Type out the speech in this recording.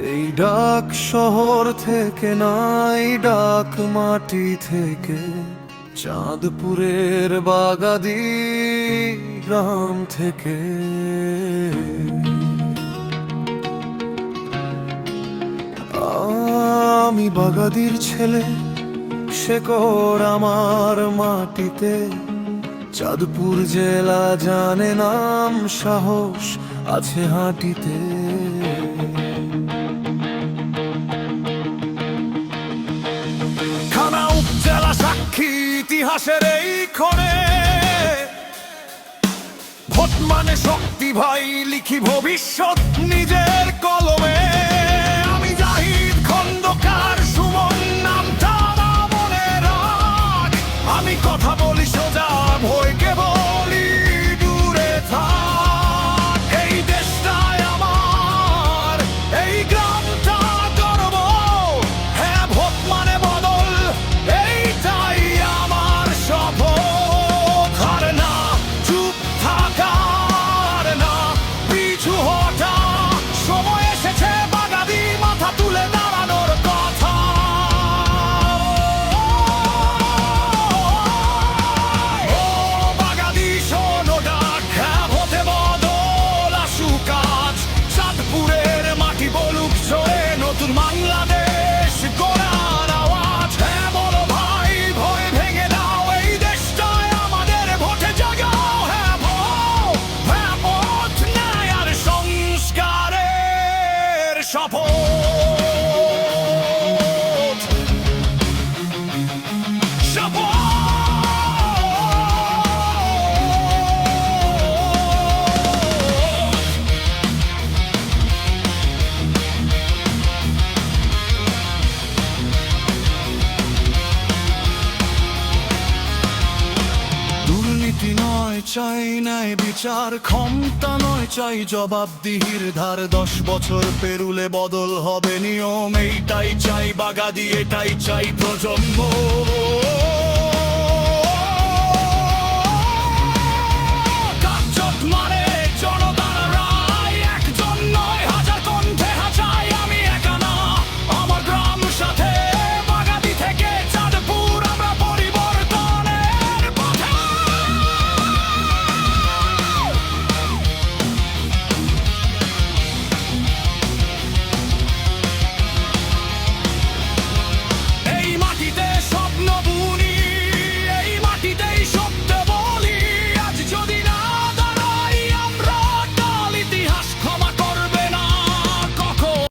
এই ডাক শহর থেকে নাই, ডাক মাটি থেকে, চাঁদপুরের বাগাদি গ্রাম থেকে। আমি বাগাদির ছেলে, শেকড় আমার মাটিতে। চাঁদপুর জেলা জানে নাম, সাহস আছে হাঁটিতে। খানা উপজেলা সাক্ষী ইতিহাসের এই ক্ষণে, ভোট মানে শক্তি ভাই, লিখি ভবিষ্যৎ নিজের কলমে। আমি জাহিদ খন্দকার, সুমন নামটা না মনে রাখ। আমি কথা বলি সোজা, ভয়কে বলি দূরে থাক। এই দেশটাই আমার, এই গ্রামটা গর্ব। হ্যাঁ, ভোট মানে বদল, এইটাই আমার শপথ। আর না চুপ থাকা, আর না পিছু হটা, সময় এসেছে বাগাদি মাথা তুলে দাঁড়ানোর কথা। ও বাগাদি শোনো ডাক, হ্যাঁ ভোটে বদল আসুক আজ। চাঁদপুরের মাটি বলুক জোরে, নতুন বাংলাদেশ গড়ার আওয়াজ। হ্যাঁ বলো ভাই, ভয় ভেঙে দাও, এই দেশটায় আমাদের, ভোটে জাগাও। হ্যাঁ ভোট, ন্যায় আর সংস্কারের শপথ। দুর্নীতি নয় চাই ন্যায় বিচার, ক্ষমতা নয় চাই জবাবদিহির ধার। 10 বছর পেরুলে বদল হবে নিয়ম, এইটাই চাই বাগাদি, এটাই চাই প্রজন্ম।